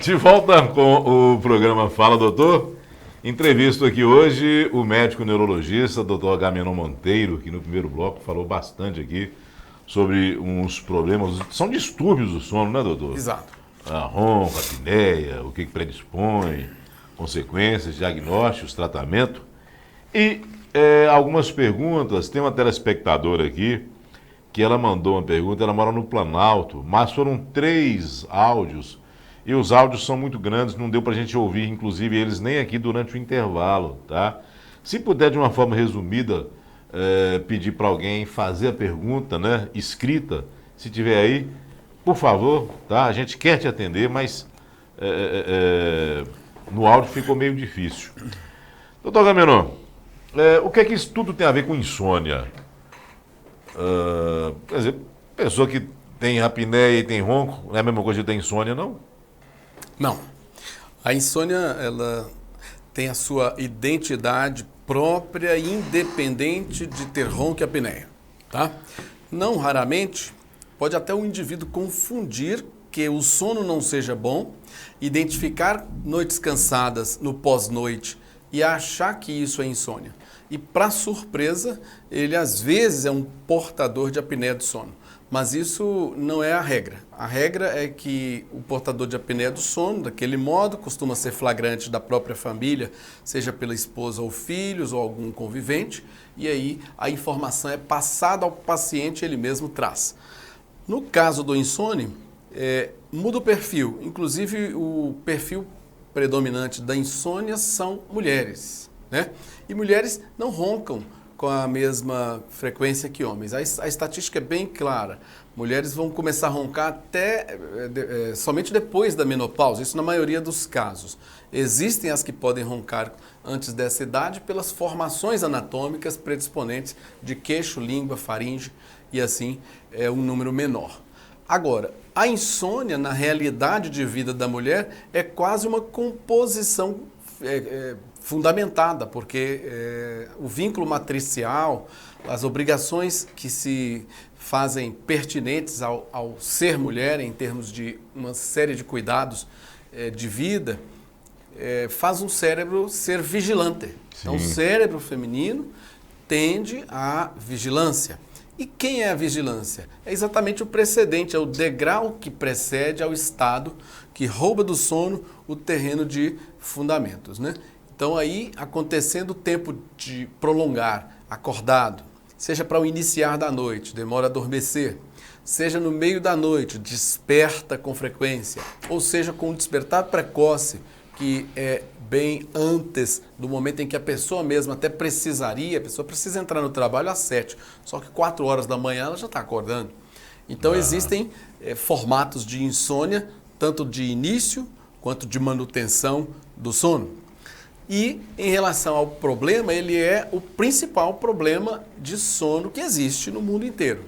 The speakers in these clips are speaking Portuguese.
De volta com o programa Fala Doutor. Entrevisto aqui hoje o médico neurologista, Dr. Agamenon Monteiro, que no primeiro bloco falou bastante aqui sobre uns problemas, são distúrbios do sono, né, doutor? Exato. A ronca, a apneia, o que predispõe, consequências, diagnósticos, tratamento. E algumas perguntas. Tem uma telespectadora aqui que ela mandou uma pergunta, ela mora no Planalto, mas foram 3 áudios e os áudios são muito grandes, não deu pra gente ouvir, inclusive, eles nem aqui durante o intervalo, tá? Se puder, de uma forma resumida, pedir para alguém fazer a pergunta, né, escrita, se tiver aí, por favor, tá? A gente quer te atender, mas no áudio ficou meio difícil. Doutor Agamenon, o que é que isso tudo tem a ver com insônia? Quer dizer, pessoa que tem apneia e tem ronco, não é a mesma coisa que ter insônia, não? Não. A insônia, ela tem a sua identidade própria e independente de ter ronco e apneia, tá? Não raramente, pode até o indivíduo confundir que o sono não seja bom, identificar noites cansadas no pós-noite e achar que isso é insônia. E, para surpresa, ele às vezes é um portador de apneia do sono. Mas isso não é a regra. A regra é que o portador de apneia do sono, daquele modo, costuma ser flagrante da própria família, seja pela esposa ou filhos ou algum convivente, e aí a informação é passada ao paciente, ele mesmo traz. No caso do insônia, muda o perfil. Inclusive, o perfil predominante da insônia são mulheres, né? E mulheres não roncam com a mesma frequência que homens. A estatística é bem clara. Mulheres vão começar a roncar até somente depois da menopausa, isso na maioria dos casos. Existem as que podem roncar antes dessa idade pelas formações anatômicas predisponentes de queixo, língua, faringe e assim é um número menor. Agora, a insônia na realidade de vida da mulher é quase uma composição fundamentada, porque o vínculo matricial, as obrigações que se fazem pertinentes ao ser mulher em termos de uma série de cuidados de vida, faz um cérebro ser vigilante. Sim. Então, o cérebro feminino tende à vigilância. E quem é a vigilância? É exatamente o precedente, é o degrau que precede ao estado que rouba do sono o terreno de fundamentos, né? Então aí, acontecendo o tempo de prolongar, acordado, seja para o iniciar da noite, demora a adormecer, seja no meio da noite, desperta com frequência, ou seja, com um despertar precoce, que é bem antes do momento em que a pessoa mesma até precisaria, a pessoa precisa entrar no trabalho às 7, só que 4 horas da manhã ela já está acordando. Então existem formatos de insônia, tanto de início quanto de manutenção do sono. E em relação ao problema, ele é o principal problema de sono que existe no mundo inteiro.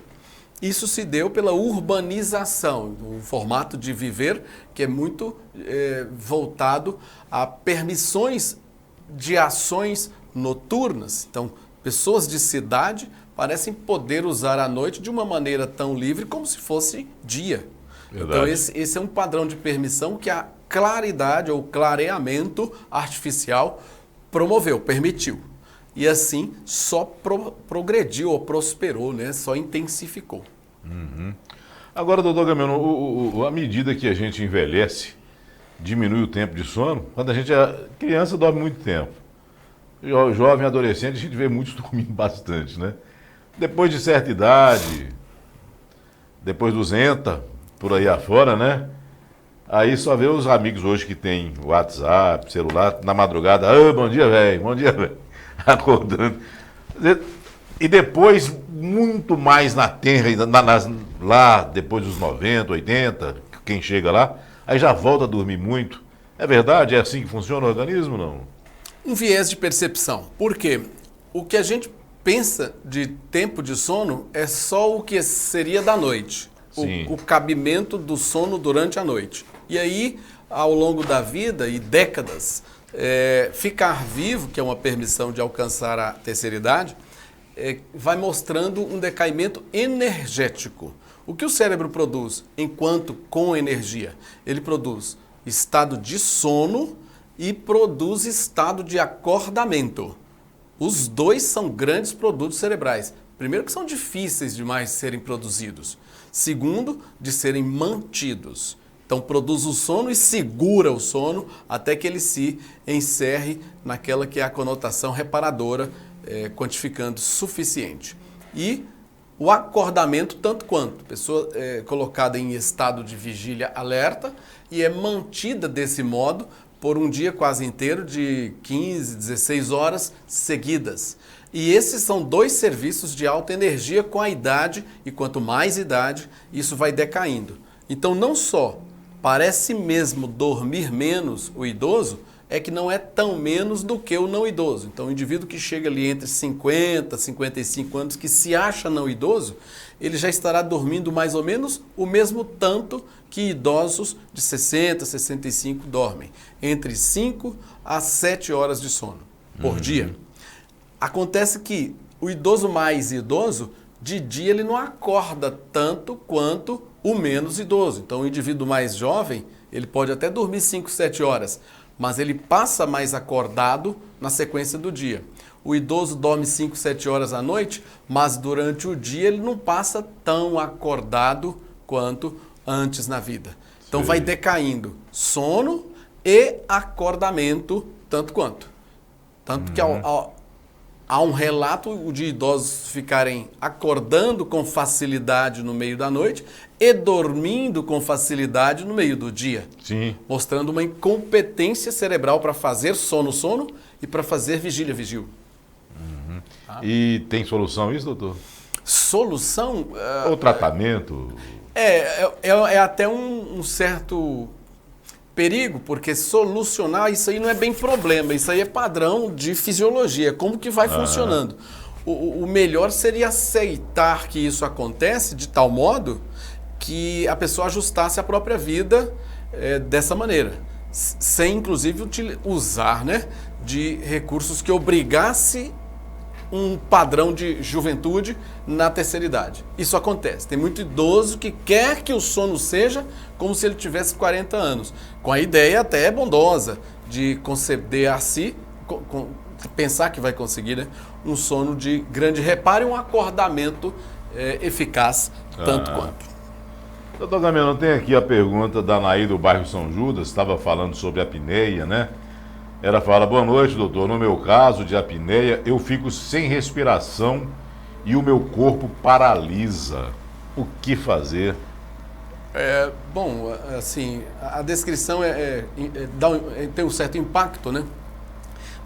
Isso se deu pela urbanização, um formato de viver que é muito voltado a permissões de ações noturnas. Então, pessoas de cidade parecem poder usar a noite de uma maneira tão livre como se fosse dia. Verdade. Então, esse é um padrão de permissão que a claridade ou clareamento artificial promoveu, permitiu. E assim só progrediu ou prosperou, né? Só intensificou. Uhum. Agora, doutor Agamenon, à medida que a gente envelhece, diminui o tempo de sono. Quando a gente é criança, dorme muito tempo. Jovem, adolescente, a gente vê muitos dormindo bastante, né? Depois de certa idade, depois dos 200, por aí afora, né? Aí só vê os amigos hoje que tem WhatsApp, celular, na madrugada. Bom dia, velho. Bom dia, velho. Acordando. E depois, muito mais na tenra, lá depois dos 90, 80, quem chega lá, aí já volta a dormir muito. É verdade? É assim que funciona o organismo, não? Um viés de percepção. Por quê? O que a gente pensa de tempo de sono é só o que seria da noite. O cabimento do sono durante a noite. E aí, ao longo da vida e décadas, ficar vivo, que é uma permissão de alcançar a terceira idade, vai mostrando um decaimento energético. O que o cérebro produz enquanto com energia? Ele produz estado de sono e produz estado de acordamento. Os dois são grandes produtos cerebrais. Primeiro, que são difíceis demais de serem produzidos. Segundo, de serem mantidos. Então, produz o sono e segura o sono até que ele se encerre naquela que é a conotação reparadora, quantificando suficiente. E o acordamento, tanto quanto. A pessoa é colocada em estado de vigília alerta e é mantida desse modo por um dia quase inteiro de 15, 16 horas seguidas. E esses são dois serviços de alta energia com a idade, e quanto mais idade, isso vai decaindo. Então, não só parece mesmo dormir menos o idoso, é que não é tão menos do que o não idoso. Então, o indivíduo que chega ali entre 50 e 55 anos, que se acha não idoso, ele já estará dormindo mais ou menos o mesmo tanto que idosos de 60, 65 dormem. Entre 5 a 7 horas de sono por dia. Acontece que o idoso mais idoso, de dia ele não acorda tanto quanto o menos idoso. Então, o indivíduo mais jovem, ele pode até dormir 5, 7 horas, mas ele passa mais acordado na sequência do dia. O idoso dorme 5, 7 horas à noite, mas durante o dia ele não passa tão acordado quanto antes na vida. Então, vai decaindo sono e acordamento tanto quanto. Tanto que há um relato de idosos ficarem acordando com facilidade no meio da noite e dormindo com facilidade no meio do dia. Sim. Mostrando uma incompetência cerebral para fazer sono e para fazer vigília. E tem solução isso, doutor? Solução? Ou tratamento? É até um certo perigo, porque solucionar isso aí não é bem problema, isso aí é padrão de fisiologia, como que vai funcionando. O melhor seria aceitar que isso acontece de tal modo que a pessoa ajustasse a própria vida dessa maneira, sem inclusive usar de recursos que obrigasse um padrão de juventude na terceira idade. Isso acontece. Tem muito idoso que quer que o sono seja como se ele tivesse 40 anos, com a ideia até bondosa de conceder a si, pensar que vai conseguir um sono de grande reparo e um acordamento eficaz, tanto quanto. Doutor Agamenon, tem aqui a pergunta da Naí do bairro São Judas, estava falando sobre a apneia, né? Ela fala: boa noite, doutor. No meu caso de apneia, eu fico sem respiração e o meu corpo paralisa. O que fazer? Bom, assim, a descrição tem um certo impacto, né?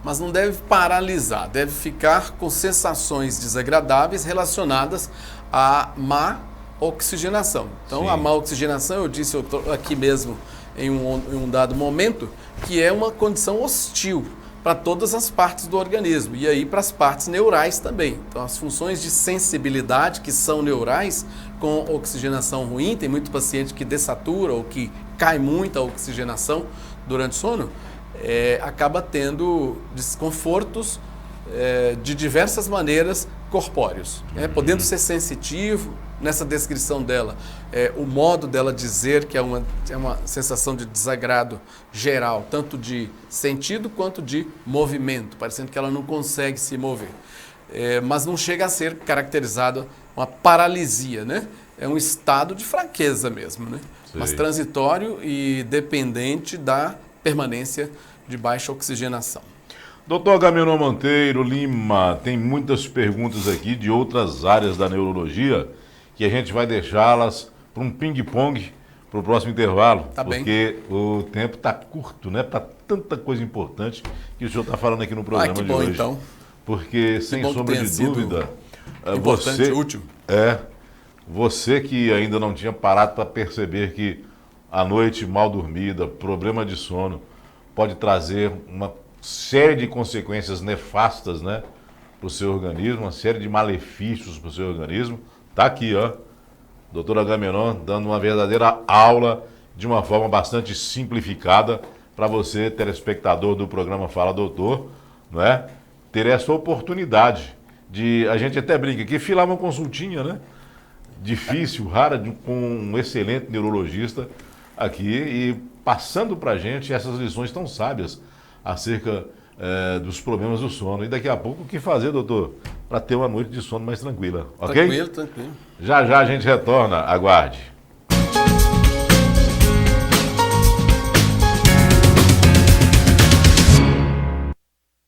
Mas não deve paralisar, deve ficar com sensações desagradáveis relacionadas à má oxigenação. Então, a má oxigenação, eu disse aqui mesmo em um dado momento, que é uma condição hostil para todas as partes do organismo e aí para as partes neurais também. Então, as funções de sensibilidade que são neurais com oxigenação ruim, tem muito paciente que dessatura ou que cai muito a oxigenação durante o sono, acaba tendo desconfortos de diversas maneiras corpóreos, podendo ser sensitivo. Nessa descrição dela, o modo dela dizer que é uma sensação de desagrado geral, tanto de sentido quanto de movimento, parecendo que ela não consegue se mover. Mas não chega a ser caracterizada uma paralisia, né? É um estado de fraqueza mesmo, né? Mas transitório e dependente da permanência de baixa oxigenação. Doutor Agamenon Monteiro Lima, tem muitas perguntas aqui de outras áreas da neurologia, que a gente vai deixá-las para um ping-pong para o próximo intervalo, porque o tempo está curto, né? Para tanta coisa importante que o senhor está falando aqui no programa de hoje. Então. Porque, sem sombra de dúvida, importante, útil. Você que ainda não tinha parado para perceber que a noite mal dormida, problema de sono, pode trazer uma série de consequências nefastas, né, para o seu organismo, uma série de malefícios para o seu organismo. Tá aqui, ó, doutor Agamenon dando uma verdadeira aula de uma forma bastante simplificada para você, telespectador do programa Fala Doutor, não é? Ter essa oportunidade de, a gente até brinca aqui, filar uma consultinha, né? Difícil, rara, com um excelente neurologista, aqui e passando para a gente essas lições tão sábias acerca dos problemas do sono. E daqui a pouco, o que fazer, doutor, para ter uma noite de sono mais tranquila, ok? Tranquilo, tranquilo. Já já a gente retorna, aguarde.